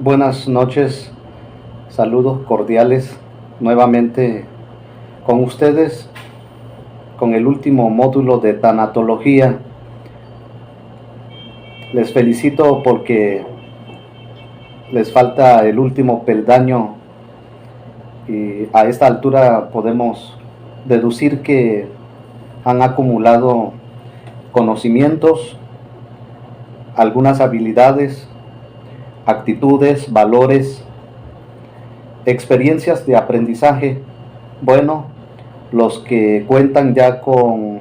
Buenas noches, saludos cordiales nuevamente con ustedes con el último módulo de tanatología. Les felicito porque les falta el último peldaño y a esta altura podemos deducir que han acumulado conocimientos, algunas habilidades, actitudes, valores, experiencias de aprendizaje. Bueno, los que cuentan ya con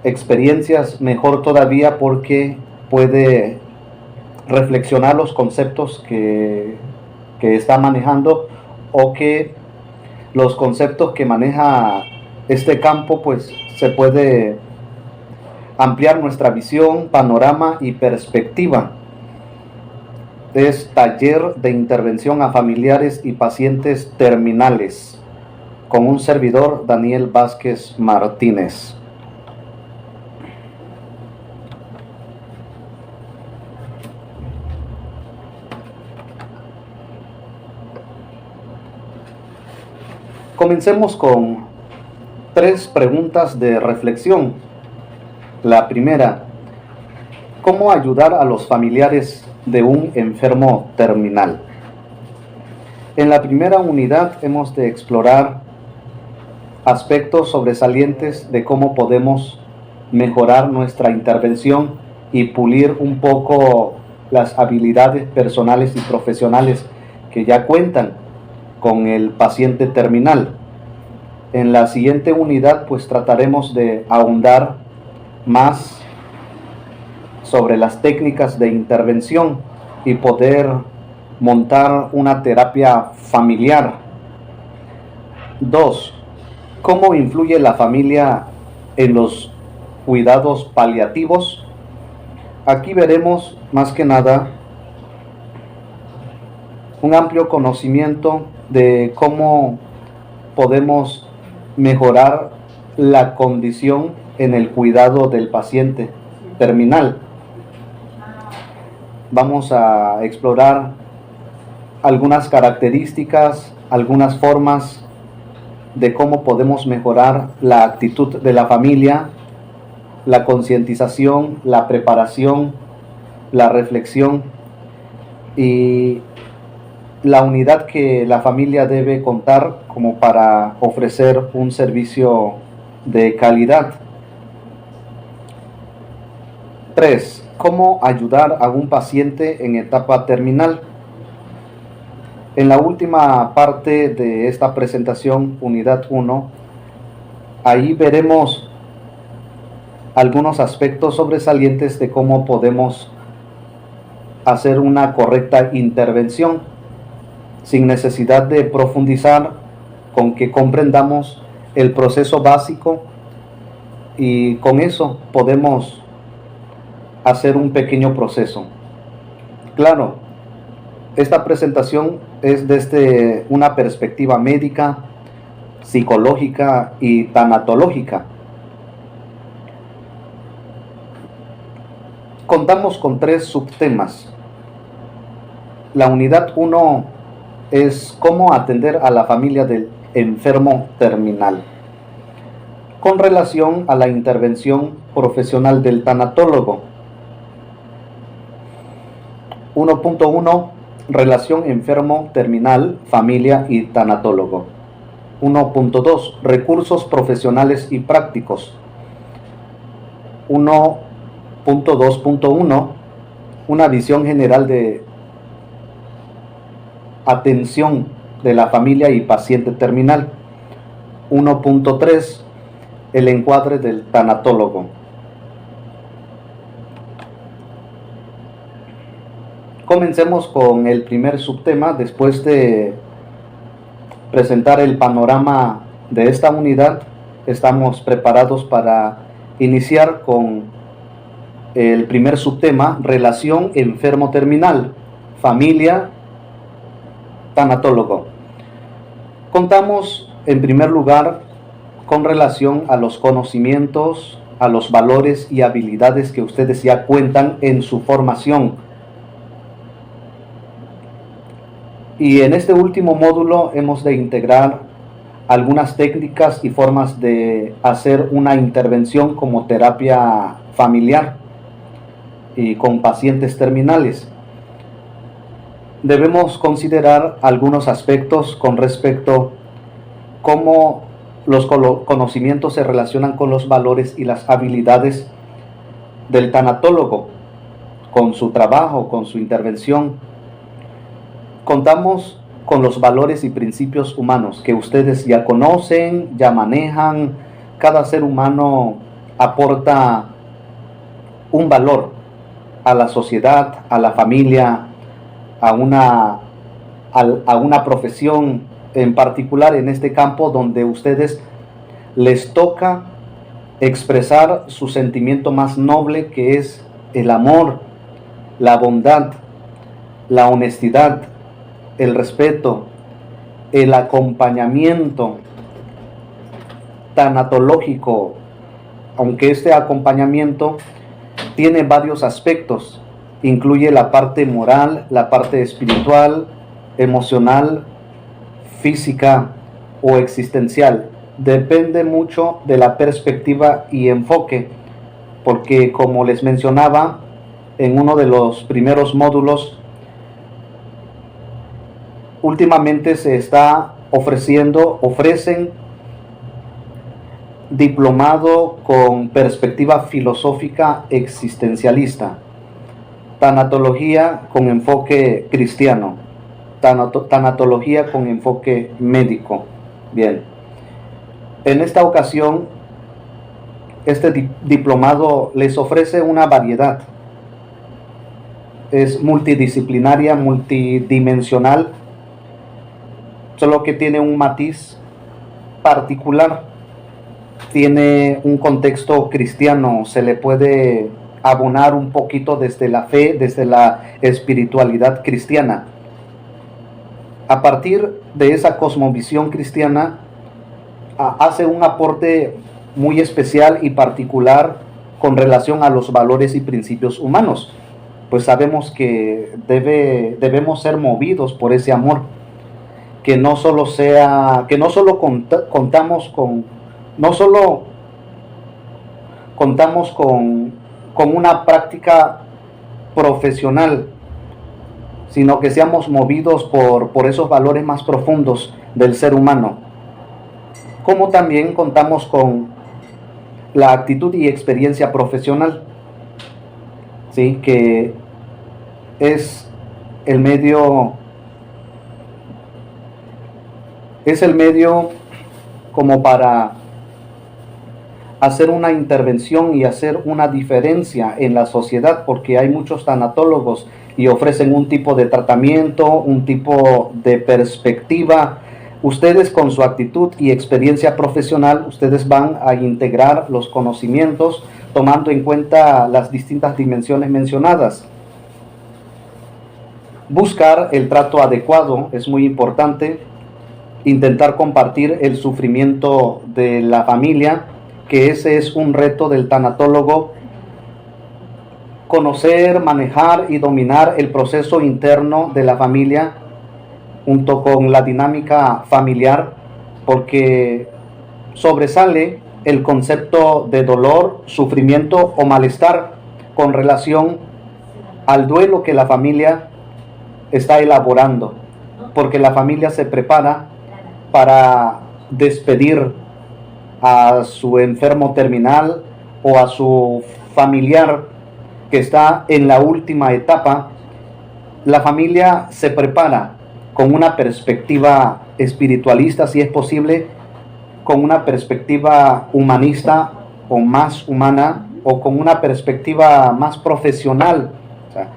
experiencias, mejor todavía, porque puede reflexionar los conceptos que está manejando, o que los conceptos que maneja este campo, pues se puede ampliar nuestra visión, panorama y perspectiva. Es taller de intervención a familiares y pacientes terminales con un servidor, Daniel Vázquez Martínez. Comencemos con 3 preguntas de reflexión. La primera: ¿cómo ayudar a los familiares de un enfermo terminal? En la primera unidad hemos de explorar aspectos sobresalientes de cómo podemos mejorar nuestra intervención y pulir un poco las habilidades personales y profesionales que ya cuentan con el paciente terminal. En la siguiente unidad, pues trataremos de ahondar más sobre las técnicas de intervención y poder montar una terapia familiar. 2. ¿Cómo influye la familia en los cuidados paliativos? Aquí veremos más que nada un amplio conocimiento de cómo podemos mejorar la condición en el cuidado del paciente terminal. Vamos a explorar algunas características, algunas formas de cómo podemos mejorar la actitud de la familia, la concientización, la preparación, la reflexión y la unidad que la familia debe contar como para ofrecer un servicio de calidad. 3. ¿Cómo ayudar a un paciente en etapa terminal? En la última parte de esta presentación, unidad 1, ahí veremos algunos aspectos sobresalientes de cómo podemos hacer una correcta intervención, sin necesidad de profundizar, con que comprendamos el proceso básico, y con eso podemos hacer un pequeño proceso. Claro, esta presentación es desde una perspectiva médica, psicológica y tanatológica. Contamos con 3 subtemas. La unidad 1 es cómo atender a la familia del enfermo terminal, con relación a la intervención profesional del tanatólogo. 1.1 Relación enfermo terminal, familia y tanatólogo. 1.2 Recursos profesionales y prácticos. 1.2.1 Una visión general de atención de la familia y paciente terminal. 1.3 El encuadre del tanatólogo. Comencemos con el primer subtema. Después de presentar el panorama de esta unidad, estamos preparados para iniciar con el primer subtema: relación enfermo terminal, familia, tanatólogo. Contamos en primer lugar con relación a los conocimientos, a los valores y habilidades que ustedes ya cuentan en su formación. Y en este último módulo hemos de integrar algunas técnicas y formas de hacer una intervención como terapia familiar y con pacientes terminales. Debemos considerar algunos aspectos con respecto a cómo los conocimientos se relacionan con los valores y las habilidades del tanatólogo, con su trabajo, con su intervención. Contamos con los valores y principios humanos que ustedes ya conocen, ya manejan. Cada ser humano aporta un valor a la sociedad, a la familia, a una profesión en particular en este campo donde ustedes les toca expresar su sentimiento más noble, que es el amor, la bondad, la honestidad, el respeto, el acompañamiento tanatológico, aunque este acompañamiento tiene varios aspectos, incluye la parte moral, la parte espiritual, emocional, física o existencial. Depende mucho de la perspectiva y enfoque, porque como les mencionaba en uno de los primeros módulos, últimamente se está ofrecen diplomado con perspectiva filosófica existencialista, tanatología con enfoque cristiano, tanatología con enfoque médico. Bien, en esta ocasión, este diplomado les ofrece una variedad. Es multidisciplinaria, multidimensional, solo que tiene un matiz particular. Tiene un contexto cristiano, se le puede abonar un poquito desde la fe, desde la espiritualidad cristiana. A partir de esa cosmovisión cristiana, hace un aporte muy especial y particular con relación a los valores y principios humanos. Pues sabemos que debemos ser movidos por ese amor, que no solo contamos con una práctica profesional, sino que seamos movidos por esos valores más profundos del ser humano. Como también contamos con la actitud y experiencia profesional, ¿sí? Que es el medio como para hacer una intervención y hacer una diferencia en la sociedad, porque hay muchos tanatólogos y ofrecen un tipo de tratamiento, un tipo de perspectiva. Ustedes, con su actitud y experiencia profesional, ustedes van a integrar los conocimientos tomando en cuenta las distintas dimensiones mencionadas. Buscar el trato adecuado es muy importante. Intentar compartir el sufrimiento de la familia, que ese es un reto del tanatólogo. Conocer, manejar y dominar el proceso interno de la familia junto con la dinámica familiar, porque sobresale el concepto de dolor, sufrimiento o malestar con relación al duelo que la familia está elaborando, porque la familia se prepara para despedir a su enfermo terminal o a su familiar que está en la última etapa. La familia se prepara con una perspectiva espiritualista, si es posible, con una perspectiva humanista o más humana, o con una perspectiva más profesional. O sea,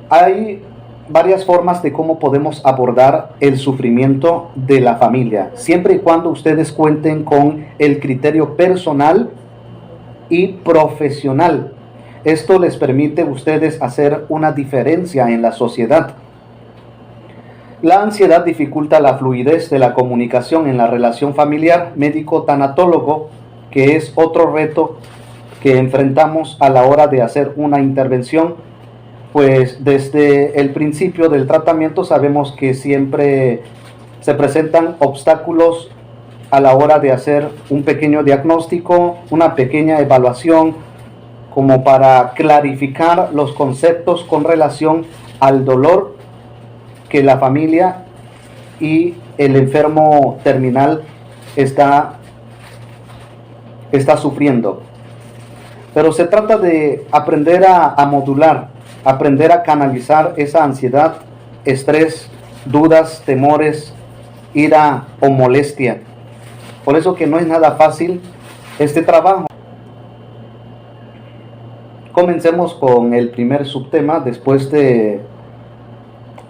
hay varias formas de cómo podemos abordar el sufrimiento de la familia, siempre y cuando ustedes cuenten con el criterio personal y profesional. Esto les permite a ustedes hacer una diferencia en la sociedad. La ansiedad dificulta la fluidez de la comunicación en la relación familiar médico-tanatólogo, que es otro reto que enfrentamos a la hora de hacer una intervención pues desde el principio del tratamiento sabemos que siempre se presentan obstáculos a la hora de hacer un pequeño diagnóstico, una pequeña evaluación, como para clarificar los conceptos con relación al dolor que la familia y el enfermo terminal está sufriendo. Pero se trata de aprender a modular, aprender a canalizar esa ansiedad, estrés, dudas, temores, ira o molestia. Por eso que no es nada fácil este trabajo. Comencemos con el primer subtema. Después de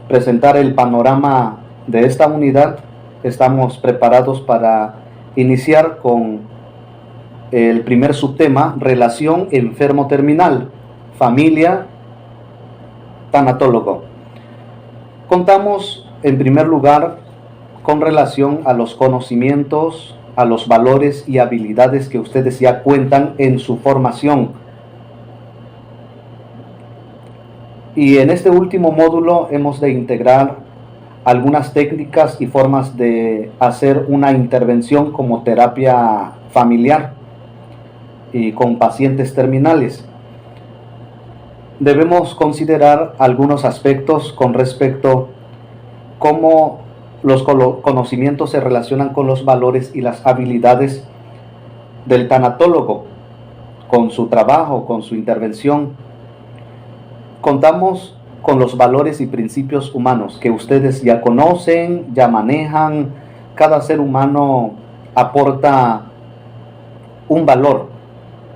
presentar el panorama de esta unidad, estamos preparados para iniciar con el primer subtema: relación enfermo terminal, familia, tanatólogo. Contamos en primer lugar con relación a los conocimientos, a los valores y habilidades que ustedes ya cuentan en su formación. Y en este último módulo hemos de integrar algunas técnicas y formas de hacer una intervención como terapia familiar y con pacientes terminales. Debemos considerar algunos aspectos con respecto a cómo los conocimientos se relacionan con los valores y las habilidades del tanatólogo, con su trabajo, con su intervención. Contamos con los valores y principios humanos que ustedes ya conocen, ya manejan. Cada ser humano aporta un valor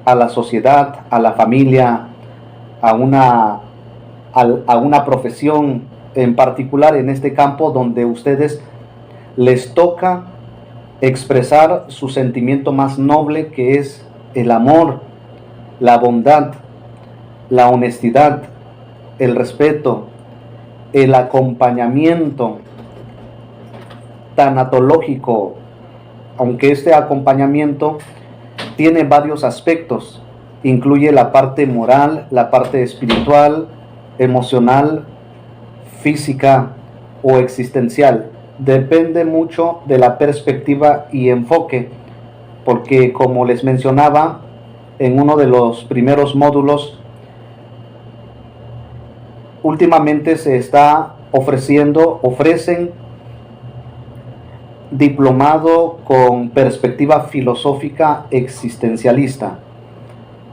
a la sociedad, a la familia, a una profesión en particular, en este campo donde ustedes les toca expresar su sentimiento más noble, que es el amor, la bondad, la honestidad, el respeto, el acompañamiento tanatológico, aunque este acompañamiento tiene varios aspectos. Incluye la parte moral, la parte espiritual, emocional, física o existencial. Depende mucho de la perspectiva y enfoque, porque como les mencionaba en uno de los primeros módulos, últimamente se está ofrecen diplomado con perspectiva filosófica existencialista,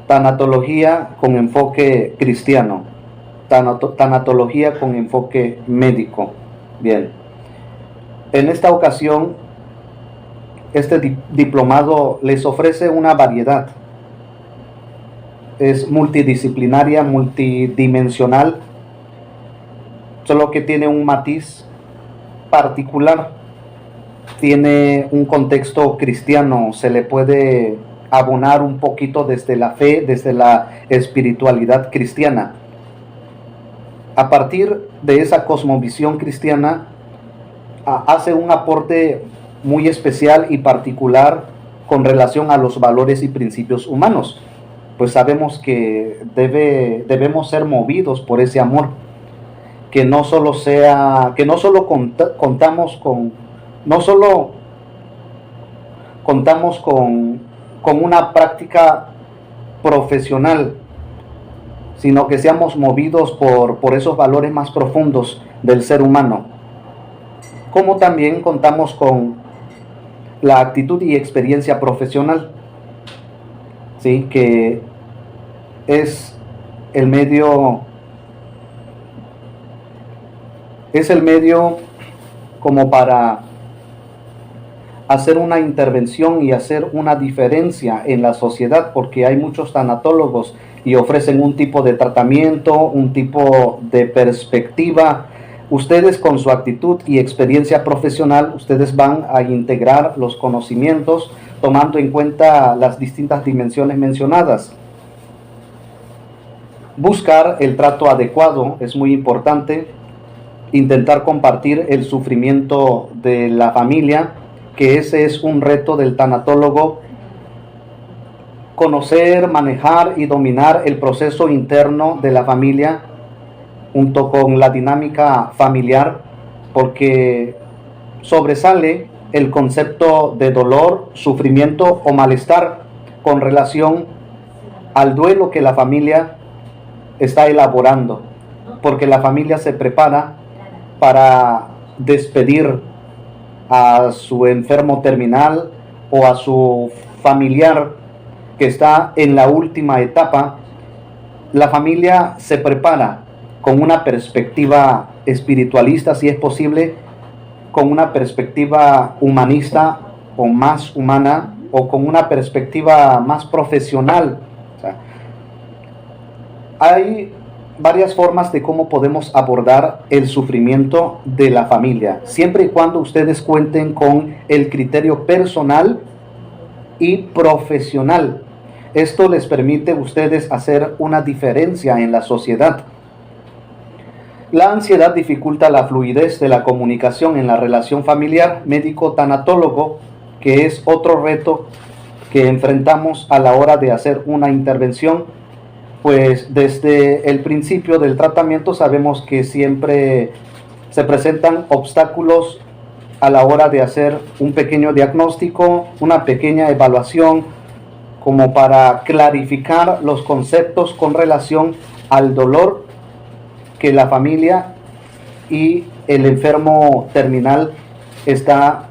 tanatología con enfoque cristiano, tanatología con enfoque médico. Bien, en esta ocasión este diplomado les ofrece una variedad. Es multidisciplinaria, multidimensional, solo que tiene un matiz particular. Tiene un contexto cristiano, se le puede abonar un poquito desde la fe, desde la espiritualidad cristiana. A partir de esa cosmovisión cristiana, hace un aporte muy especial y particular con relación a los valores y principios humanos. Pues sabemos que debemos ser movidos por ese amor, que no solo contamos con una práctica profesional, sino que seamos movidos por esos valores más profundos del ser humano. Como también contamos con la actitud y experiencia profesional, ¿sí? Que es el medio como para hacer una intervención y hacer una diferencia en la sociedad, porque hay muchos tanatólogos y ofrecen un tipo de tratamiento, un tipo de perspectiva. Ustedes, con su actitud y experiencia profesional, ustedes van a integrar los conocimientos tomando en cuenta las distintas dimensiones mencionadas. Buscar el trato adecuado es muy importante. Intentar compartir el sufrimiento de la familia, que ese es un reto del tanatólogo. Conocer, manejar y dominar el proceso interno de la familia junto con la dinámica familiar, porque sobresale el concepto de dolor, sufrimiento o malestar con relación al duelo que la familia está elaborando, porque la familia se prepara para despedir a su enfermo terminal o a su familiar que está en la última etapa. La familia se prepara con una perspectiva espiritualista, si es posible, con una perspectiva humanista o más humana, o con una perspectiva más profesional. O sea, hay varias formas de cómo podemos abordar el sufrimiento de la familia, siempre y cuando ustedes cuenten con el criterio personal y profesional. Esto les permite a ustedes hacer una diferencia en la sociedad. La ansiedad dificulta la fluidez de la comunicación en la relación familiar médico-tanatólogo, que es otro reto que enfrentamos a la hora de hacer una intervención, pues desde el principio del tratamiento sabemos que siempre se presentan obstáculos a la hora de hacer un pequeño diagnóstico, una pequeña evaluación, como para clarificar los conceptos con relación al dolor que la familia y el enfermo terminal está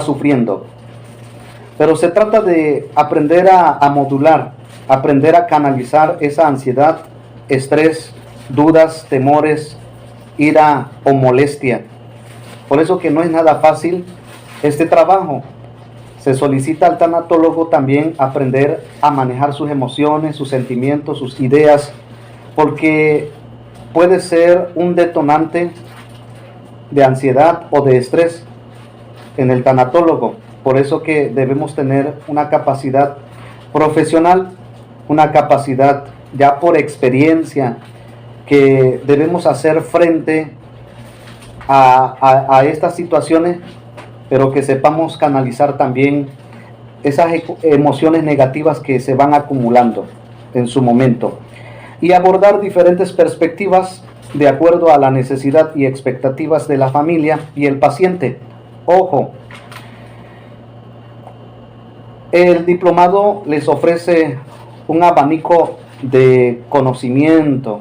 sufriendo. Pero se trata de aprender a modular, aprender a canalizar esa ansiedad, estrés, dudas, temores, ira o molestia. Por eso que no es nada fácil este trabajo. Se solicita al tanatólogo también aprender a manejar sus emociones, sus sentimientos, sus ideas, porque puede ser un detonante de ansiedad o de estrés en el tanatólogo. Por eso que debemos tener una capacidad profesional, una capacidad ya por experiencia, que debemos hacer frente a estas situaciones, pero que sepamos canalizar también esas emociones negativas que se van acumulando en su momento, y abordar diferentes perspectivas de acuerdo a la necesidad y expectativas de la familia y el paciente. Ojo, el diplomado les ofrece un abanico de conocimiento,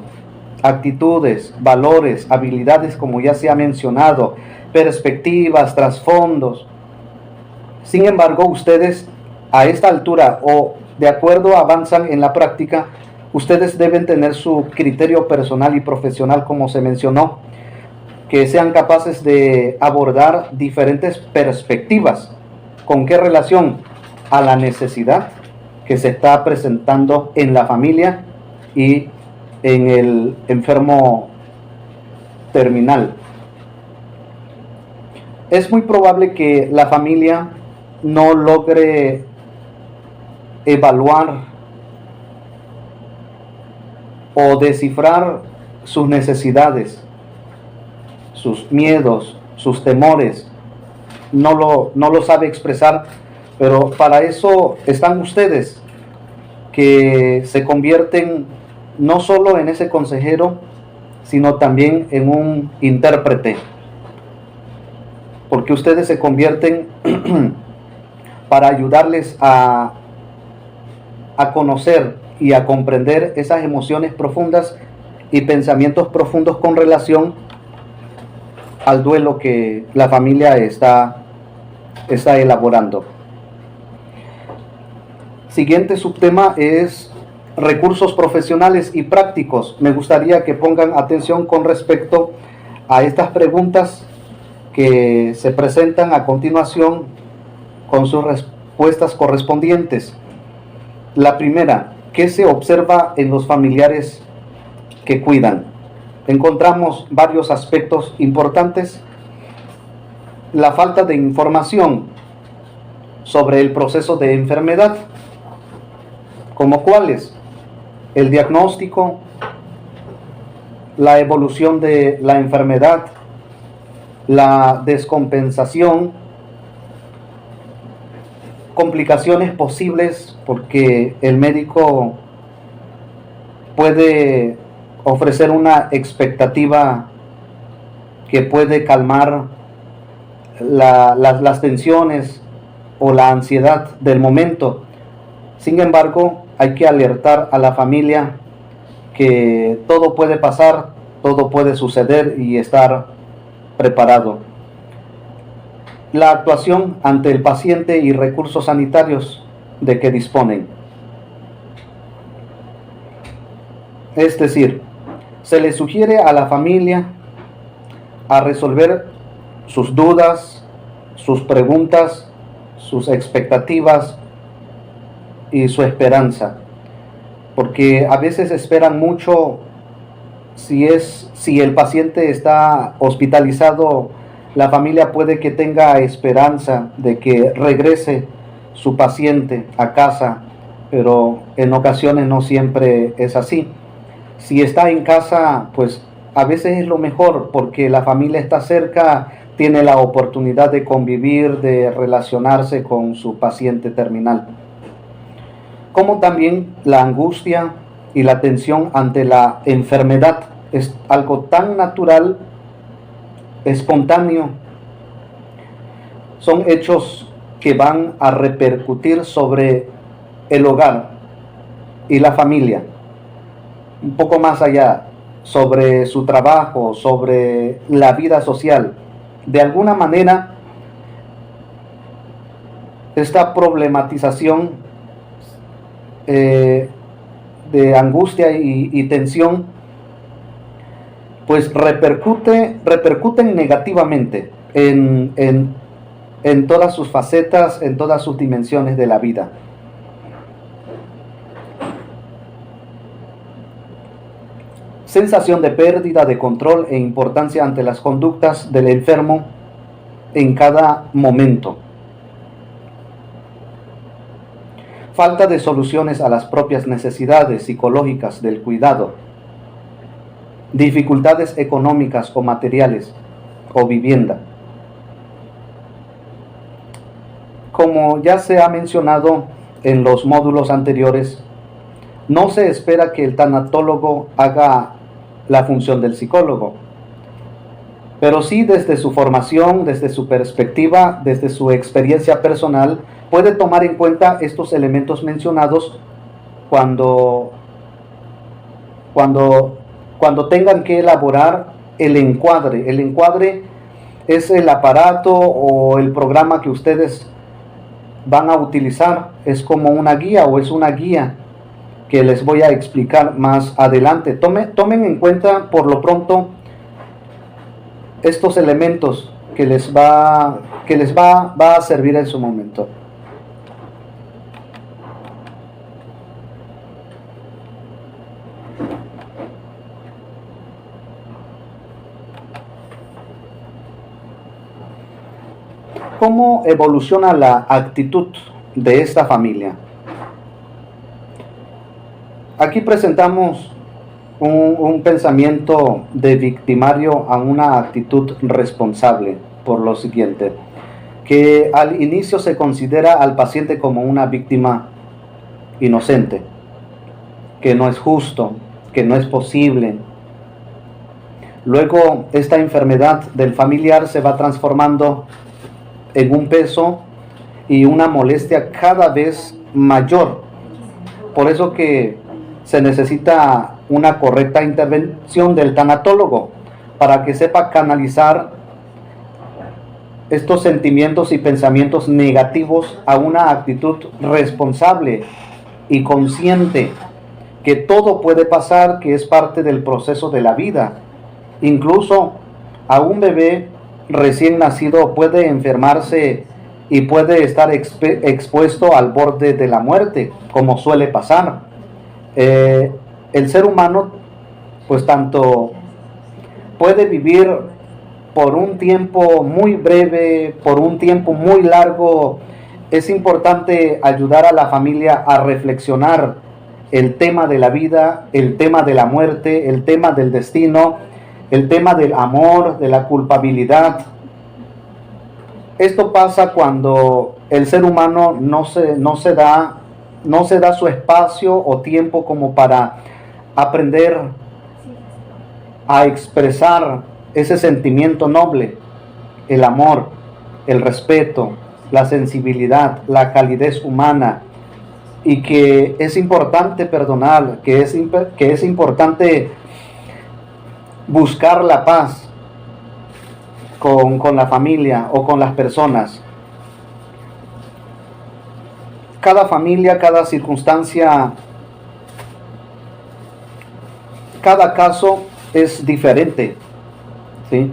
actitudes, valores, habilidades, como ya se ha mencionado, perspectivas, trasfondos. Sin embargo, ustedes a esta altura, o de acuerdo avanzan en la práctica, ustedes deben tener su criterio personal y profesional, como se mencionó, que sean capaces de abordar diferentes perspectivas. ¿Con qué relación? A la necesidad que se está presentando en la familia y en el enfermo terminal. Es muy probable que la familia no logre evaluar o descifrar sus necesidades, sus miedos, sus temores. No lo sabe expresar, pero para eso están ustedes, que se convierten no solo en ese consejero, sino también en un intérprete, porque ustedes se convierten para ayudarles a conocer y a comprender esas emociones profundas y pensamientos profundos con relación al duelo que la familia está elaborando. Siguiente subtema es recursos profesionales y prácticos. Me gustaría que pongan atención con respecto a estas preguntas que se presentan a continuación con sus respuestas correspondientes. La primera, ¿qué se observa en los familiares que cuidan? Encontramos varios aspectos importantes. La falta de información sobre el proceso de enfermedad, como cuáles: el diagnóstico, la evolución de la enfermedad, la descompensación, complicaciones posibles, porque el médico puede ofrecer una expectativa que puede calmar las tensiones o la ansiedad del momento. Sin embargo, hay que alertar a la familia que todo puede pasar, todo puede suceder y estar preparado. La actuación ante el paciente y recursos sanitarios de que disponen. Es decir, se le sugiere a la familia a resolver sus dudas, sus preguntas, sus expectativas y su esperanza, porque a veces esperan mucho. Si el paciente está hospitalizado, la familia puede que tenga esperanza de que regrese su paciente a casa, pero en ocasiones no siempre es así. Si está en casa, pues a veces es lo mejor, porque la familia está cerca, tiene la oportunidad de convivir, de relacionarse con su paciente terminal. Como también la angustia y la tensión ante la enfermedad es algo tan natural, espontáneo. Son hechos que van a repercutir sobre el hogar y la familia, un poco más allá, sobre su trabajo, sobre la vida social. De alguna manera, esta problematización de angustia y tensión, pues repercuten negativamente en todas sus facetas, en todas sus dimensiones de la vida. Sensación de pérdida de control e importancia ante las conductas del enfermo en cada momento. Falta de soluciones a las propias necesidades psicológicas del cuidado. Dificultades económicas o materiales o vivienda. Como ya se ha mencionado en los módulos anteriores, no se espera que el tanatólogo haga la función del psicólogo, pero sí desde su formación, desde su perspectiva, desde su experiencia personal, puede tomar en cuenta estos elementos mencionados cuando tengan que elaborar el encuadre. El encuadre es el aparato o el programa que ustedes van a utilizar. Es como una guía o es una guía que les voy a explicar más adelante. Tomen en cuenta por lo pronto estos elementos que les va a servir en su momento. ¿Cómo evoluciona la actitud de esta familia? Aquí presentamos un pensamiento de victimario a una actitud responsable por lo siguiente, que al inicio se considera al paciente como una víctima inocente, que no es justo, que no es posible. Luego esta enfermedad del familiar se va transformando en un peso y una molestia cada vez mayor. Por eso que se necesita una correcta intervención del tanatólogo para que sepa canalizar estos sentimientos y pensamientos negativos a una actitud responsable y consciente, que todo puede pasar, que es parte del proceso de la vida. Incluso a un bebé recién nacido puede enfermarse y puede estar expuesto al borde de la muerte, como suele pasar. El ser humano, pues tanto puede vivir por un tiempo muy breve, por un tiempo muy largo. Es importante ayudar a la familia a reflexionar el tema de la vida, el tema de la muerte, el tema del destino, el tema del amor, de la culpabilidad. Esto pasa cuando el ser humano no se da su espacio o tiempo como para aprender a expresar ese sentimiento noble, el amor, el respeto, la sensibilidad, la calidez humana, y que es importante perdonar, que es importante buscar la paz con la familia o con las personas. Cada familia, cada circunstancia, cada caso es diferente, ¿sí?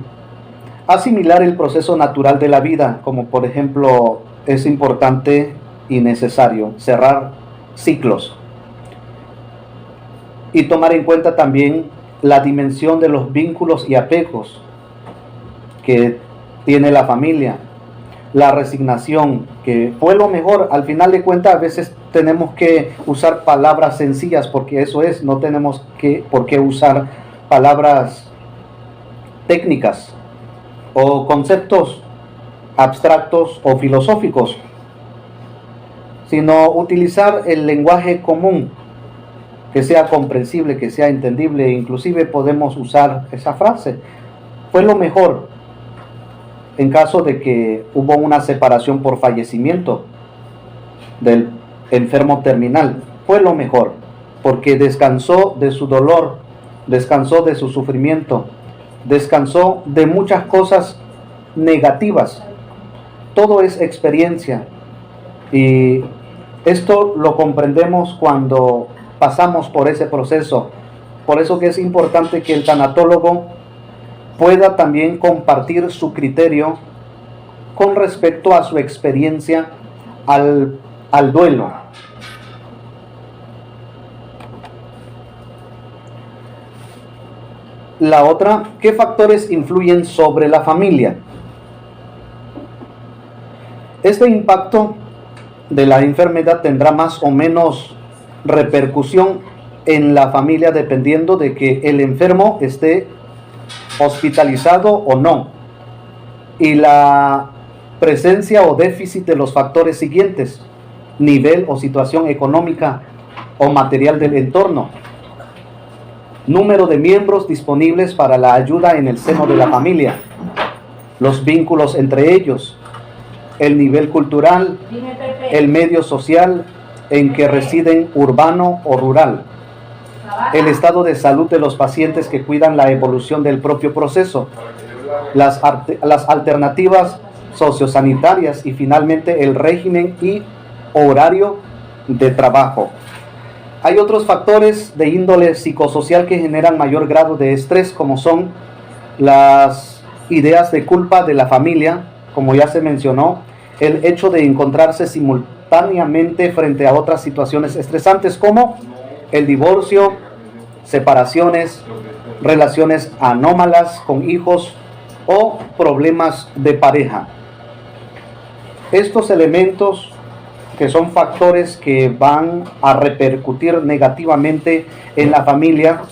Asimilar el proceso natural de la vida, como por ejemplo, es importante y necesario cerrar ciclos y tomar en cuenta también la dimensión de los vínculos y apegos que tiene la familia, la resignación, que fue lo mejor. Al final de cuentas, a veces tenemos que usar palabras sencillas, porque eso es, no tenemos por qué usar palabras técnicas o conceptos abstractos o filosóficos, sino utilizar el lenguaje común, que sea comprensible, que sea entendible. Inclusive podemos usar esa frase: fue lo mejor en caso de que hubo una separación por fallecimiento del enfermo terminal. Fue lo mejor, porque descansó de su dolor, descansó de su sufrimiento, descansó de muchas cosas negativas. Todo es experiencia, y esto lo comprendemos cuando pasamos por ese proceso. Por eso que es importante que el tanatólogo pueda también compartir su criterio con respecto a su experiencia al duelo. La otra, ¿qué factores influyen sobre la familia? Este impacto de la enfermedad tendrá más o menos repercusión en la familia dependiendo de que el enfermo esté hospitalizado o no, y la presencia o déficit de los factores siguientes: nivel o situación económica o material del entorno, número de miembros disponibles para la ayuda en el seno de la familia, los vínculos entre ellos, el nivel cultural, el medio social en que residen, urbano o rural, el estado de salud de los pacientes que cuidan la evolución del propio proceso, las alternativas sociosanitarias y finalmente el régimen y horario de trabajo. Hay otros factores de índole psicosocial que generan mayor grado de estrés, como son las ideas de culpa de la familia, como ya se mencionó, el hecho de encontrarse simultáneamente frente a otras situaciones estresantes como el divorcio, separaciones, relaciones anómalas con hijos o problemas de pareja. Estos elementos, que son factores que van a repercutir negativamente en la familia,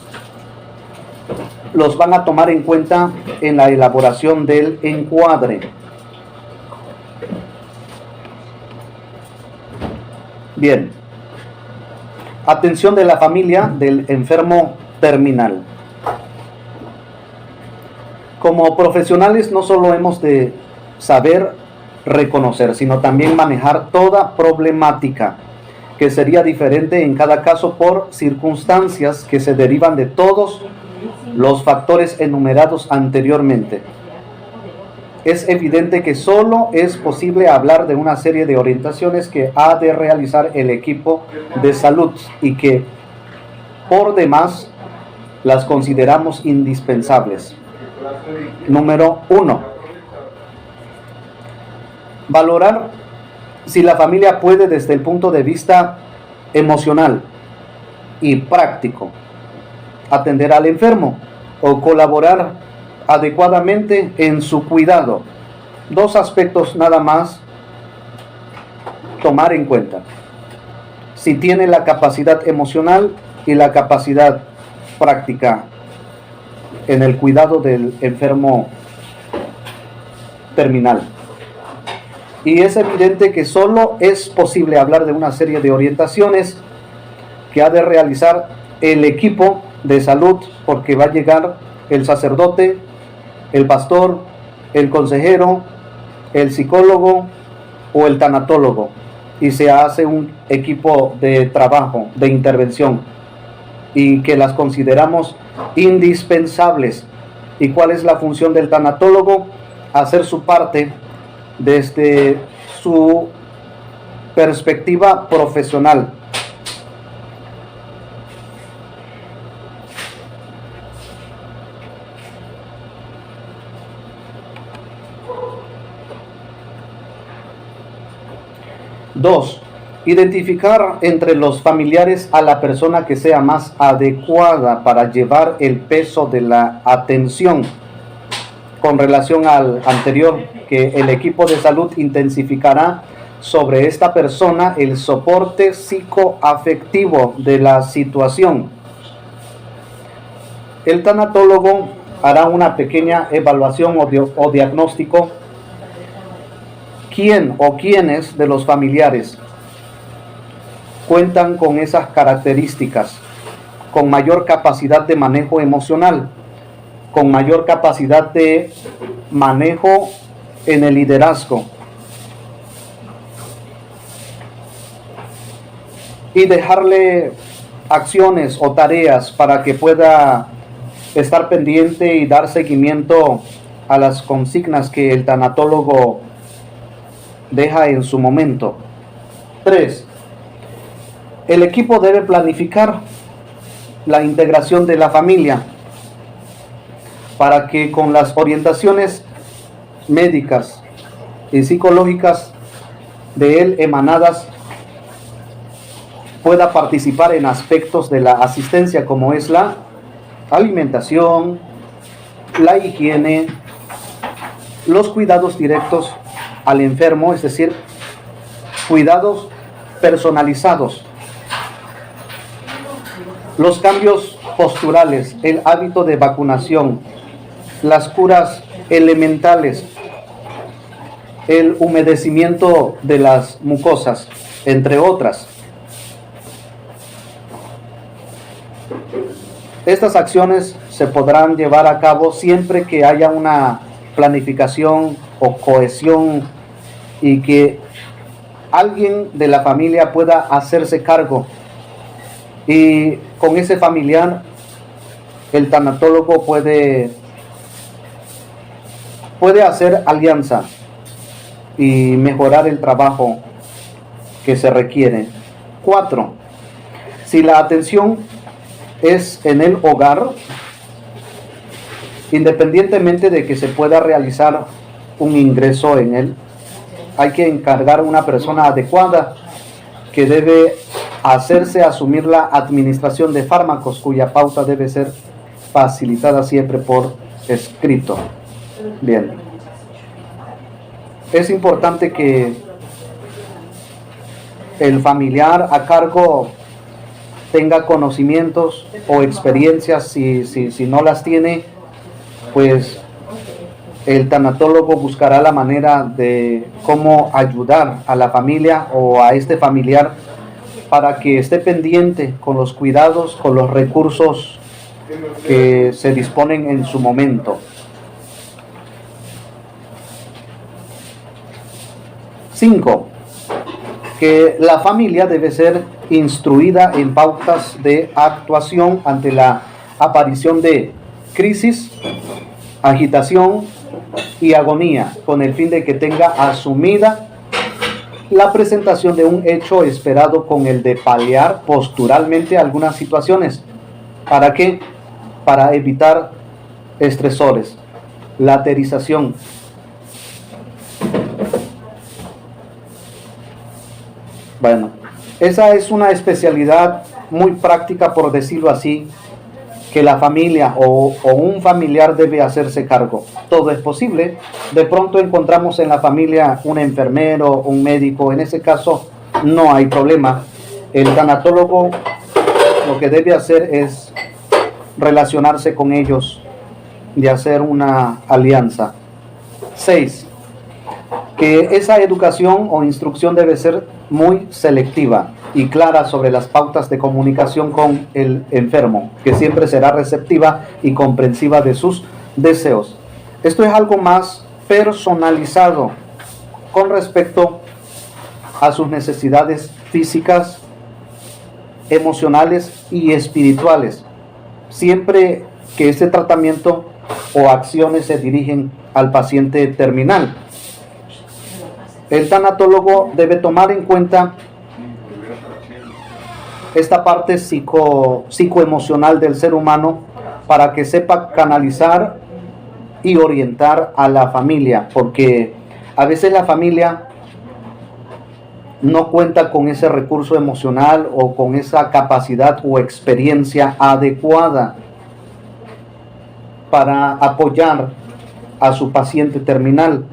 los van a tomar en cuenta en la elaboración del encuadre. Bien, atención de la familia del enfermo terminal. Como profesionales no solo hemos de saber reconocer, sino también manejar toda problemática, que sería diferente en cada caso por circunstancias que se derivan de todos los factores enumerados anteriormente. Es evidente que solo es posible hablar de una serie de orientaciones que ha de realizar el equipo de salud y que por demás las consideramos indispensables. Número 1. Valorar si la familia puede, desde el punto de vista emocional y práctico, atender al enfermo o colaborar adecuadamente en su cuidado. Dos aspectos nada más tomar en cuenta: si tiene la capacidad emocional y la capacidad práctica en el cuidado del enfermo terminal. Y es evidente que solo es posible hablar de una serie de orientaciones que ha de realizar el equipo de salud, porque va a llegar el sacerdote, el pastor, el consejero, el psicólogo o el tanatólogo, y se hace un equipo de trabajo, de intervención, y que las consideramos indispensables. ¿Y cuál es la función del tanatólogo? Hacer su parte desde su perspectiva profesional. Dos, identificar entre los familiares a la persona que sea más adecuada para llevar el peso de la atención. Con relación al anterior, que el equipo de salud intensificará sobre esta persona el soporte psicoafectivo de la situación. El tanatólogo hará una pequeña evaluación o diagnóstico. ¿Quién o quiénes de los familiares cuentan con esas características, con mayor capacidad de manejo emocional, con mayor capacidad de manejo en el liderazgo? Y dejarle acciones o tareas para que pueda estar pendiente y dar seguimiento a las consignas que el tanatólogo deja en su momento. 3. El equipo debe planificar la integración de la familia para que con las orientaciones médicas y psicológicas de él emanadas pueda participar en aspectos de la asistencia como es la alimentación, la higiene, los cuidados directos al enfermo, es decir, cuidados personalizados, los cambios posturales, el hábito de vacunación, las curas elementales, el humedecimiento de las mucosas, entre otras. Estas acciones se podrán llevar a cabo siempre que haya una planificación o cohesión y que alguien de la familia pueda hacerse cargo, y con ese familiar el tanatólogo puede hacer alianza y mejorar el trabajo que se requiere. 4. Si la atención es en el hogar, independientemente de que se pueda realizar un ingreso en él, hay que encargar a una persona adecuada que debe hacerse asumir la administración de fármacos, cuya pauta debe ser facilitada siempre por escrito. Bien. Es importante que el familiar a cargo tenga conocimientos o experiencias. Si no las tiene, pues el tanatólogo buscará la manera de cómo ayudar a la familia o a este familiar para que esté pendiente con los cuidados, con los recursos que se disponen en su momento. 5. Que la familia debe ser instruida en pautas de actuación ante la aparición de crisis, agitación y agonía, con el fin de que tenga asumida la presentación de un hecho esperado con el de paliar posturalmente algunas situaciones. ¿Para qué? Para evitar estresores, laterización. Bueno, esa es una especialidad muy práctica, por decirlo así, que la familia o un familiar debe hacerse cargo. Todo es posible. De pronto encontramos en la familia un enfermero, un médico. En ese caso no hay problema. El tanatólogo lo que debe hacer es relacionarse con ellos y hacer una alianza. 6. Que esa educación o instrucción debe ser muy selectiva. y clara sobre las pautas de comunicación con el enfermo, que siempre será receptiva y comprensiva de sus deseos. Esto es algo más personalizado con respecto a sus necesidades físicas, emocionales y espirituales, siempre que ese tratamiento o acciones se dirigen al paciente terminal. El tanatólogo debe tomar en cuenta esta parte psicoemocional del ser humano para que sepa canalizar y orientar a la familia, porque a veces la familia no cuenta con ese recurso emocional o con esa capacidad o experiencia adecuada para apoyar a su paciente terminal.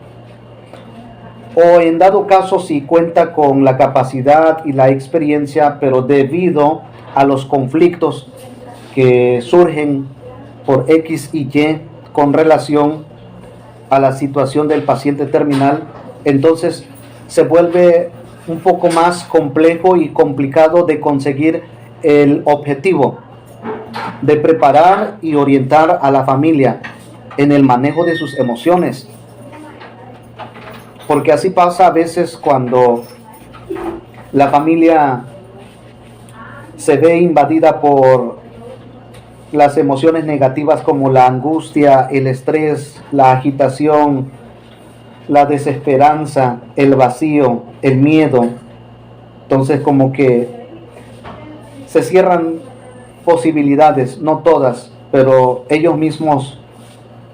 O en dado caso si cuenta con la capacidad y la experiencia, pero debido a los conflictos que surgen por X y Y con relación a la situación del paciente terminal, entonces se vuelve un poco más complejo y complicado de conseguir el objetivo de preparar y orientar a la familia en el manejo de sus emociones. Porque así pasa a veces cuando la familia se ve invadida por las emociones negativas como la angustia, el estrés, la agitación, la desesperanza, el vacío, el miedo. Entonces como que se cierran posibilidades, no todas, pero ellos mismos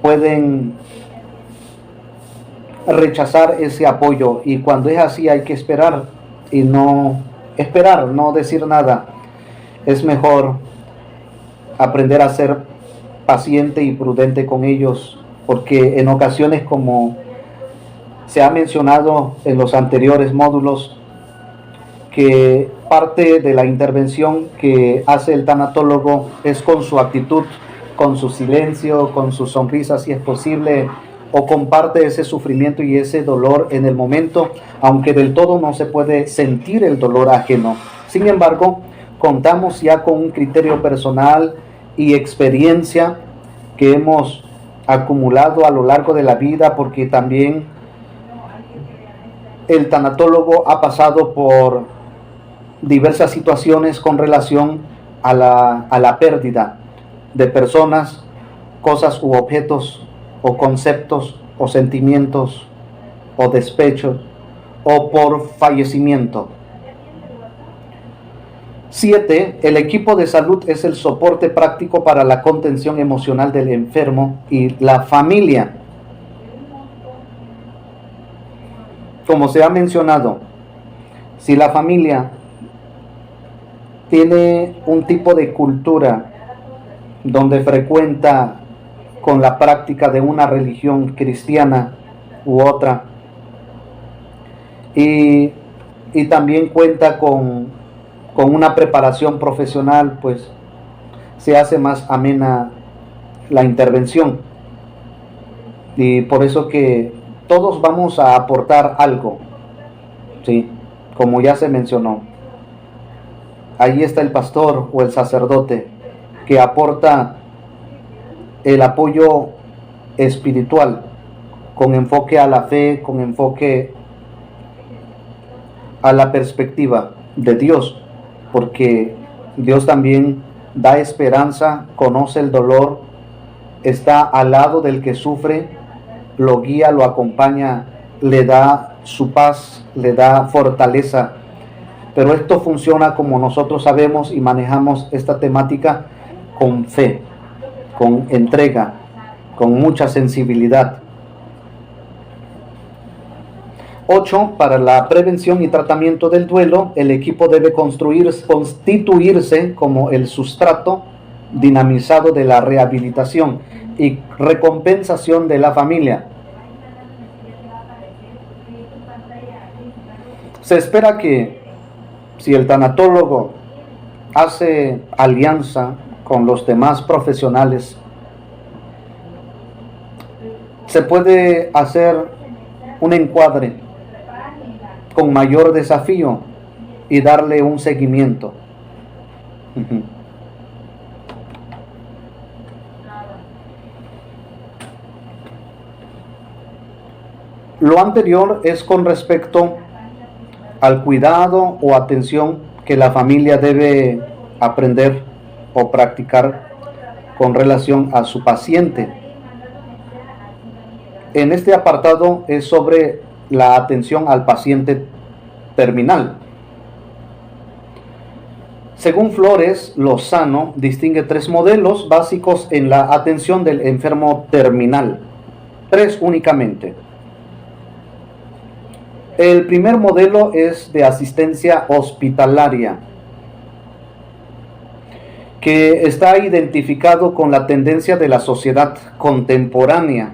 pueden rechazar ese apoyo, y cuando es así hay que esperar y no esperar, no decir nada. Es mejor aprender a ser paciente y prudente con ellos, porque en ocasiones, como se ha mencionado en los anteriores módulos, que parte de la intervención que hace el tanatólogo es con su actitud, con su silencio, con su sonrisa si es posible, o comparte ese sufrimiento y ese dolor en el momento, aunque del todo no se puede sentir el dolor ajeno. Sin embargo, contamos ya con un criterio personal y experiencia que hemos acumulado a lo largo de la vida, porque también el tanatólogo ha pasado por diversas situaciones con relación a la pérdida de personas, cosas u objetos, o conceptos, o sentimientos, o despechos, o por fallecimiento. 7. El equipo de salud es el soporte práctico para la contención emocional del enfermo y la familia. Como se ha mencionado, si la familia tiene un tipo de cultura donde frecuenta con la práctica de una religión cristiana u otra, y también cuenta con una preparación profesional, pues se hace más amena la intervención. Y por eso que todos vamos a aportar algo, ¿sí? Como ya se mencionó, ahí está el pastor o el sacerdote que aporta el apoyo espiritual con enfoque a la fe, con enfoque a la perspectiva de Dios, porque Dios también da esperanza, conoce el dolor, está al lado del que sufre, lo guía, lo acompaña, le da su paz, le da fortaleza. Pero esto funciona, como nosotros sabemos y manejamos esta temática, con fe, con entrega, con mucha sensibilidad. 8. Para la prevención y tratamiento del duelo, el equipo debe constituirse como el sustrato dinamizado de la rehabilitación y recompensación de la familia. Se espera que si el tanatólogo hace alianza con los demás profesionales, se puede hacer un encuadre con mayor desafío y darle un seguimiento. Lo anterior es con respecto al cuidado o atención que la familia debe aprender o practicar con relación a su paciente. En este apartado es sobre la atención al paciente terminal. Según Flores Lozano, distingue 3 modelos básicos en la atención del enfermo terminal. 3 únicamente. El primer modelo es de asistencia hospitalaria, que está identificado con la tendencia de la sociedad contemporánea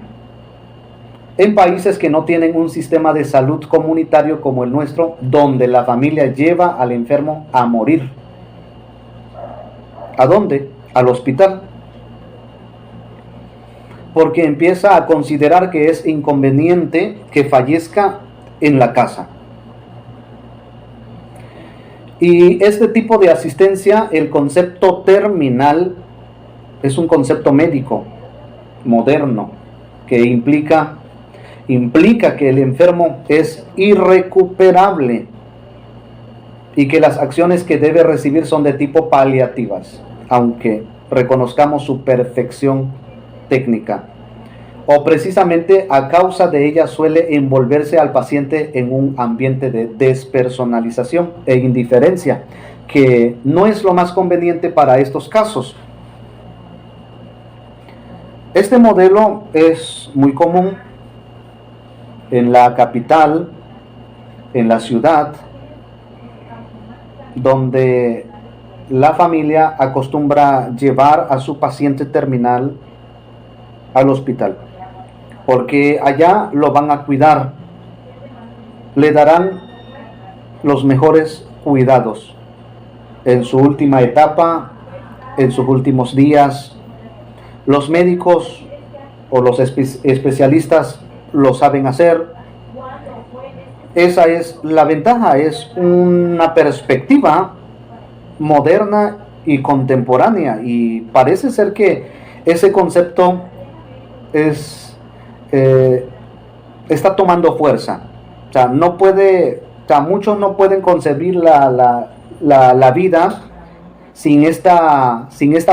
en países que no tienen un sistema de salud comunitario como el nuestro, donde la familia lleva al enfermo a morir. ¿A dónde? Al hospital. Porque empieza a considerar que es inconveniente que fallezca en la casa. Y este tipo de asistencia, el concepto terminal, es un concepto médico moderno que implica que el enfermo es irrecuperable y que las acciones que debe recibir son de tipo paliativas, aunque reconozcamos su perfección técnica. O precisamente a causa de ella suele envolverse al paciente en un ambiente de despersonalización e indiferencia, que no es lo más conveniente para estos casos. Este modelo es muy común en la capital, en la ciudad, donde la familia acostumbra llevar a su paciente terminal al hospital, porque allá lo van a cuidar, le darán los mejores cuidados en su última etapa, en sus últimos días. Los médicos o los especialistas lo saben hacer. Esa es la ventaja, es una perspectiva moderna y contemporánea, y parece ser que ese concepto está tomando fuerza. O sea, muchos no pueden concebir la vida sin esta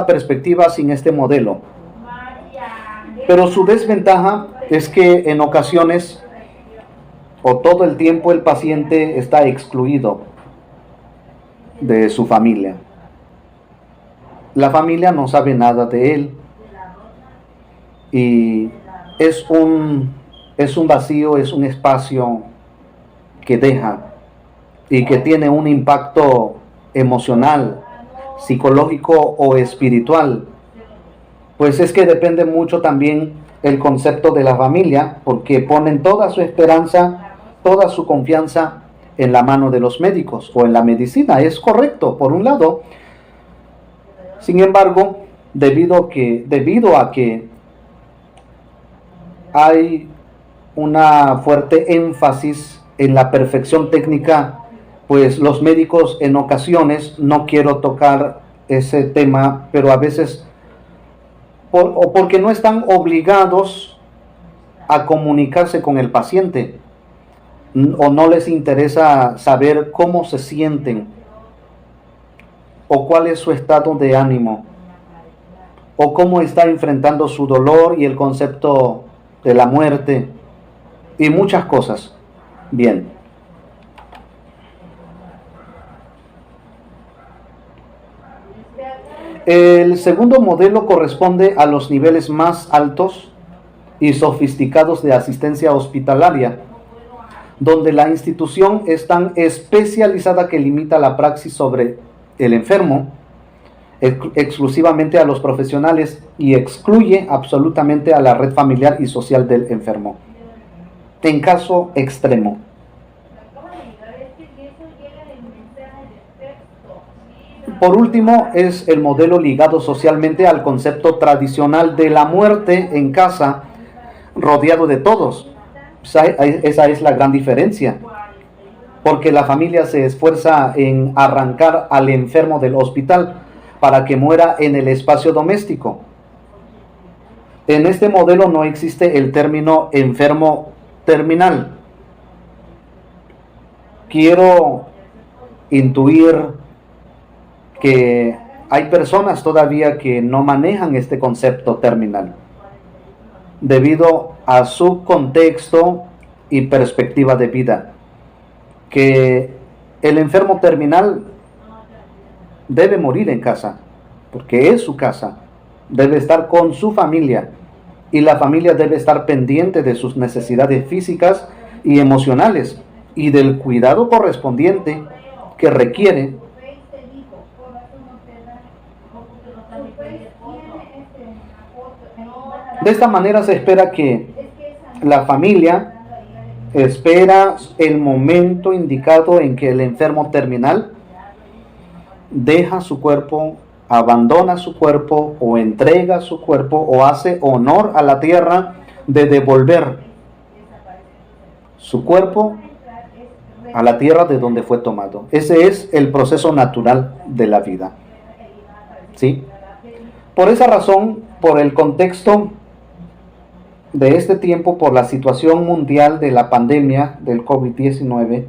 perspectiva, sin este modelo. Pero su desventaja es que en ocasiones o todo el tiempo el paciente está excluido de su familia. La familia no sabe nada de él y es un vacío, es un espacio que deja y que tiene un impacto emocional, psicológico o espiritual. Pues es que depende mucho también el concepto de la familia, porque ponen toda su esperanza, toda su confianza en la mano de los médicos o en la medicina. Es correcto, por un lado. Sin embargo, debido a que hay una fuerte énfasis en la perfección técnica, pues los médicos en ocasiones, no quiero tocar ese tema, pero a veces o porque no están obligados a comunicarse con el paciente, o no les interesa saber cómo se sienten, o cuál es su estado de ánimo, o cómo está enfrentando su dolor y el concepto de la muerte, y muchas cosas. Bien. El segundo modelo corresponde a los niveles más altos y sofisticados de asistencia hospitalaria, donde la institución es tan especializada que limita la praxis sobre el enfermo exclusivamente a los profesionales y excluye absolutamente a la red familiar y social del enfermo. En caso extremo, por último, es el modelo ligado socialmente al concepto tradicional de la muerte en casa, rodeado de todos. Esa es la gran diferencia. porque la familia se esfuerza en arrancar al enfermo del hospital para que muera en el espacio doméstico. En este modelo no existe el término enfermo terminal. Quiero intuir que hay personas todavía que no manejan este concepto terminal debido a su contexto y perspectiva de vida, que el enfermo terminal debe morir en casa, porque es su casa, debe estar con su familia y la familia debe estar pendiente de sus necesidades físicas y emocionales y del cuidado correspondiente que requiere. De esta manera se espera que la familia espera el momento indicado en que el enfermo terminal deja su cuerpo, abandona su cuerpo o entrega su cuerpo o hace honor a la tierra de devolver su cuerpo a la tierra de donde fue tomado. Ese es el proceso natural de la vida. ¿Sí? Por esa razón, por el contexto de este tiempo, por la situación mundial de la pandemia del COVID-19,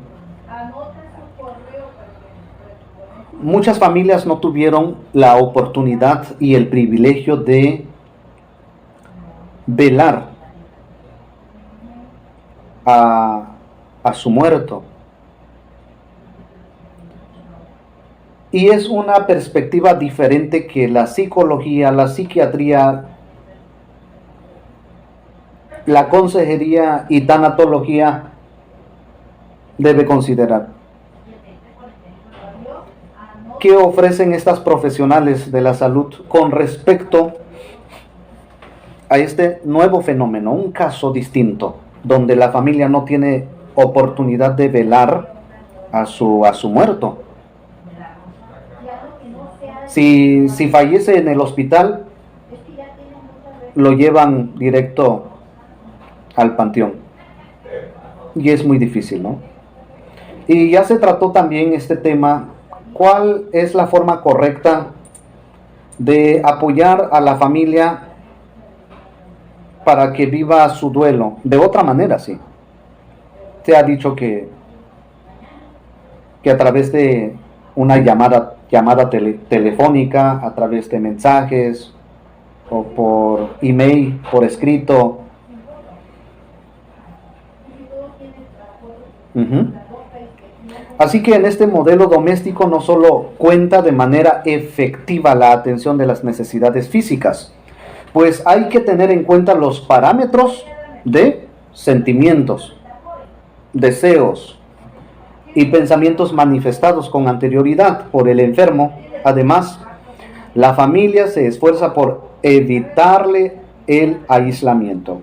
muchas familias no tuvieron la oportunidad y el privilegio de velar a su muerto. Y es una perspectiva diferente que la psicología, la psiquiatría, la consejería y tanatología debe considerar. ¿Qué ofrecen estas profesionales de la salud con respecto a este nuevo fenómeno, un caso distinto, donde la familia no tiene oportunidad de velar a su muerto? Si fallece en el hospital, lo llevan directo al panteón. Y es muy difícil, ¿no? Y ya se trató también este tema, ¿cuál es la forma correcta de apoyar a la familia para que viva su duelo? De otra manera, sí. Se ha dicho que a través de una llamada telefónica, a través de mensajes o por email, por escrito. Así que en este modelo doméstico no solo cuenta de manera efectiva la atención de las necesidades físicas, pues hay que tener en cuenta los parámetros de sentimientos, deseos y pensamientos manifestados con anterioridad por el enfermo. Además, la familia se esfuerza por evitarle el aislamiento,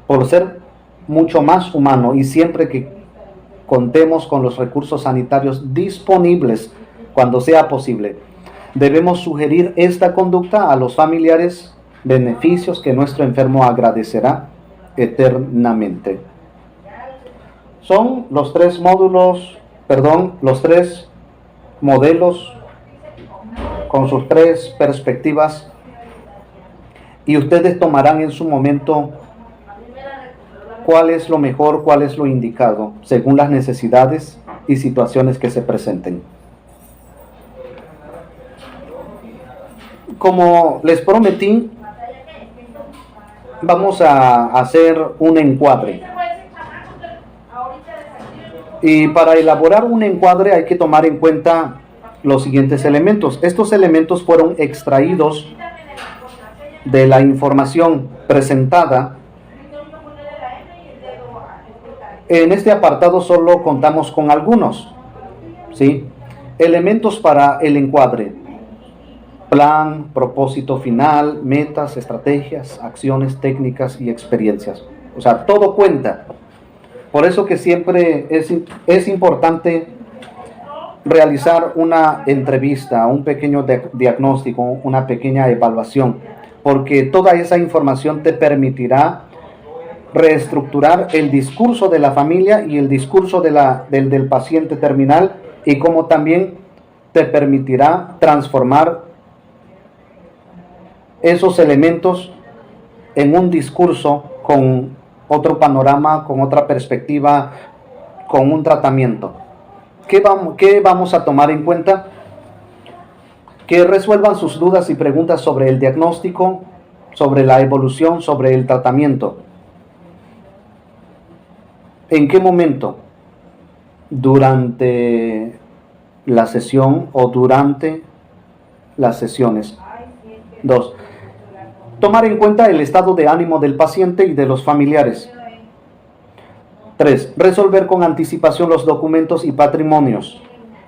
por ser mucho más humano, y siempre que contemos con los recursos sanitarios disponibles cuando sea posible, debemos sugerir esta conducta a los familiares, beneficios que nuestro enfermo agradecerá eternamente. Son los tres modelos con sus tres perspectivas, y ustedes tomarán en su momento cuál es lo mejor, cuál es lo indicado, según las necesidades y situaciones que se presenten. Como les prometí, vamos a hacer un encuadre. Y para elaborar un encuadre hay que tomar en cuenta los siguientes elementos. Estos elementos fueron extraídos de la información presentada. En este apartado solo contamos con algunos, ¿sí? Elementos para el encuadre: plan, propósito final, metas, estrategias, acciones, técnicas y experiencias. O sea, todo cuenta. Por eso que siempre es importante realizar una entrevista, un pequeño diagnóstico, una pequeña evaluación, porque toda esa información te permitirá reestructurar el discurso de la familia y el discurso del paciente terminal, y como también te permitirá transformar esos elementos en un discurso con otro panorama, con otra perspectiva, con un tratamiento. ¿Qué vamos a tomar en cuenta? Que resuelvan sus dudas y preguntas sobre el diagnóstico, sobre la evolución, sobre el tratamiento. ¿En qué momento? Durante la sesión o durante las sesiones. 2. Tomar en cuenta el estado de ánimo del paciente y de los familiares. 3. Resolver con anticipación los documentos y patrimonios.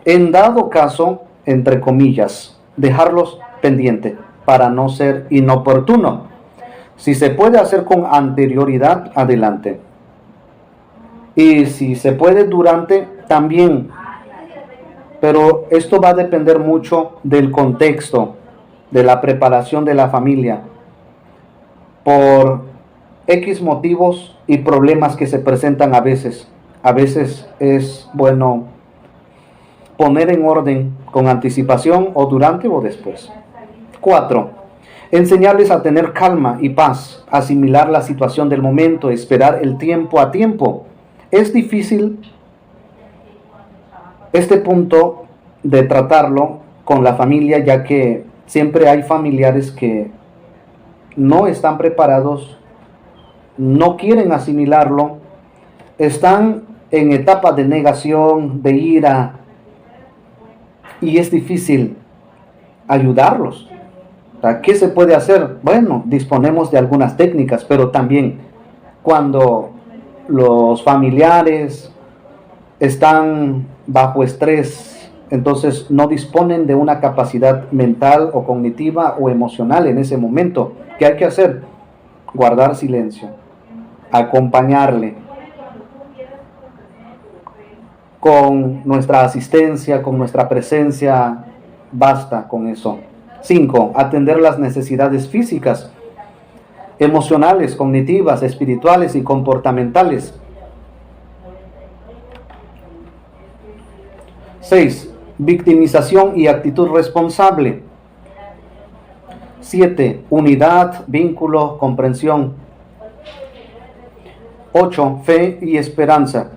En dado caso, entre comillas, dejarlos pendiente para no ser inoportuno. Si se puede hacer con anterioridad, adelante. Y si se puede durante, también. Pero esto va a depender mucho del contexto, de la preparación de la familia, por X motivos y problemas que se presentan a veces. A veces es bueno poner en orden con anticipación o durante o después. 4. Enseñarles a tener calma y paz, asimilar la situación del momento, esperar el tiempo a tiempo. Es difícil este punto de tratarlo con la familia, ya que siempre hay familiares que no están preparados, no quieren asimilarlo, están en etapa de negación, de ira, y es difícil ayudarlos. ¿Qué se puede hacer? Bueno, disponemos de algunas técnicas, pero también cuando los familiares están bajo estrés, entonces no disponen de una capacidad mental o cognitiva o emocional en ese momento. ¿Qué hay que hacer? Guardar silencio, acompañarle con nuestra asistencia, con nuestra presencia, basta con eso. 5. Atender las necesidades físicas, emocionales, cognitivas, espirituales y comportamentales. 6. Victimización y actitud responsable. 7. Unidad, vínculo, comprensión. 8. Fe y esperanza.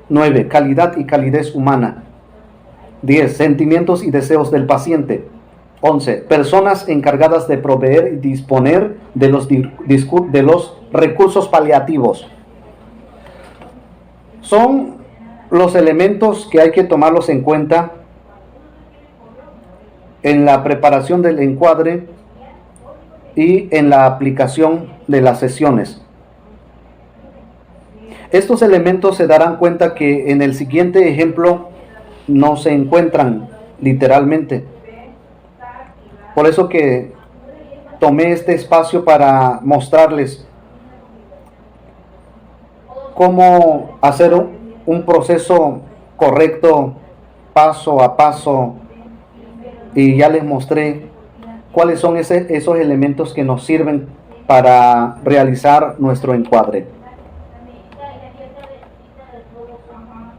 9. Calidad y calidez humana. 10. Sentimientos y deseos del paciente. 11. Personas encargadas de proveer y disponer de los recursos paliativos. Son los elementos que hay que tomarlos en cuenta en la preparación del encuadre y en la aplicación de las sesiones. Estos elementos se darán cuenta que en el siguiente ejemplo no se encuentran literalmente. Por eso que tomé este espacio para mostrarles cómo hacer un proceso correcto, paso a paso, y ya les mostré cuáles son esos elementos que nos sirven para realizar nuestro encuadre.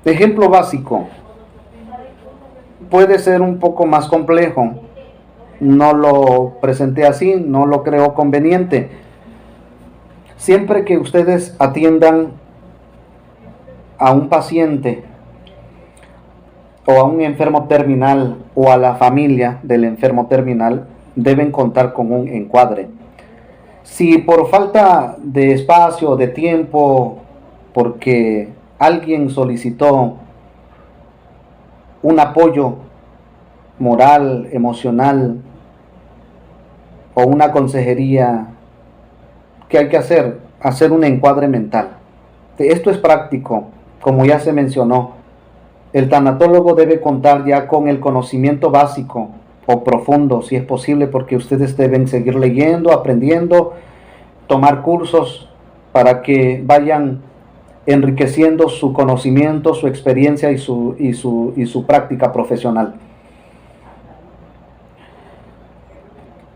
Ejemplo básico. Puede ser un poco más complejo. No lo presenté así, no lo creo conveniente. Siempre que ustedes atiendan a un paciente o a un enfermo terminal o a la familia del enfermo terminal, deben contar con un encuadre. Si por falta de espacio, de tiempo, porque alguien solicitó un apoyo moral, emocional o una consejería, ¿qué hay que hacer? Hacer un encuadre mental. Esto es práctico, como ya se mencionó. El tanatólogo debe contar ya con el conocimiento básico o profundo, si es posible, porque ustedes deben seguir leyendo, aprendiendo, tomar cursos para que vayan enriqueciendo su conocimiento, su experiencia y su práctica profesional.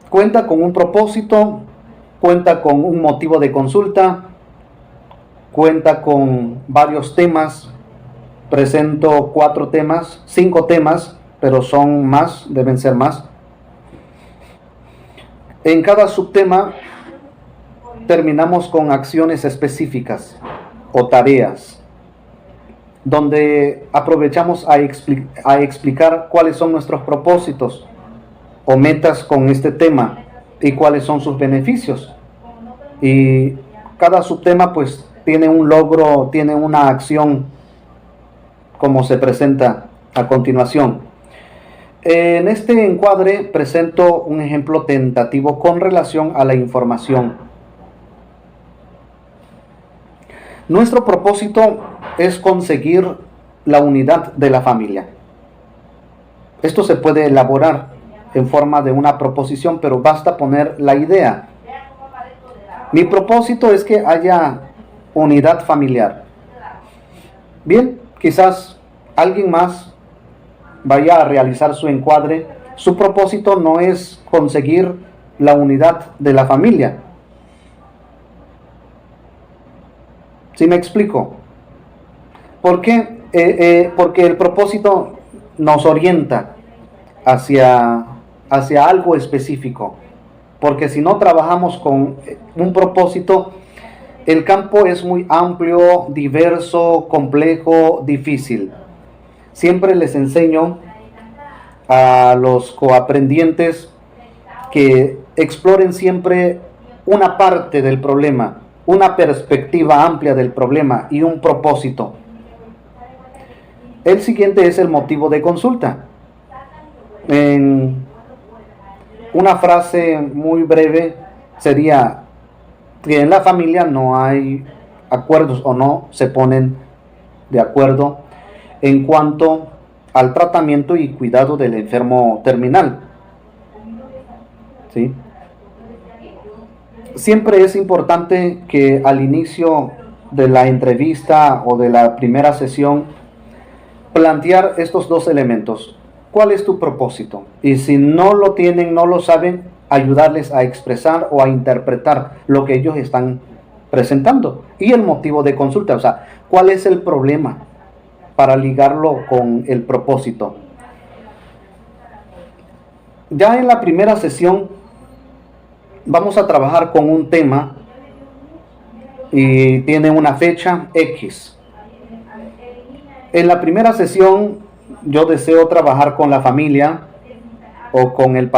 Cuenta con un propósito, cuenta con un motivo de consulta, cuenta con varios temas. Presento 4 temas, 5 temas, pero son más, deben ser más. En cada subtema terminamos con acciones específicas o tareas, donde aprovechamos a explicar cuáles son nuestros propósitos o metas con este tema y cuáles son sus beneficios. Y cada subtema pues tiene un logro, tiene una acción como se presenta a continuación. En este encuadre presento un ejemplo tentativo con relación a la información. Nuestro propósito es conseguir la unidad de la familia. Esto se puede elaborar en forma de una proposición, pero basta poner la idea. Mi propósito es que haya unidad familiar. Bien, quizás alguien más vaya a realizar su encuadre. Su propósito no es conseguir la unidad de la familia. ¿Sí me explico? ¿Por qué? Porque el propósito nos orienta hacia algo específico. Porque si no trabajamos con un propósito, el campo es muy amplio, diverso, complejo, difícil. Siempre les enseño a los coaprendientes que exploren siempre una parte del problema, una perspectiva amplia del problema y un propósito. El siguiente es el motivo de consulta. En una frase muy breve sería que en la familia no hay acuerdos o no se ponen de acuerdo en cuanto al tratamiento y cuidado del enfermo terminal. ¿Sí? Siempre es importante que al inicio de la entrevista o de la primera sesión plantear estos 2 elementos. ¿Cuál es tu propósito? Y si no lo tienen, no lo saben, ayudarles a expresar o a interpretar lo que ellos están presentando. Y el motivo de consulta, o sea, ¿cuál es el problema? Para ligarlo con el propósito. Ya en la primera sesión vamos a trabajar con un tema y tiene una fecha X. En la primera sesión yo deseo trabajar con la familia o con el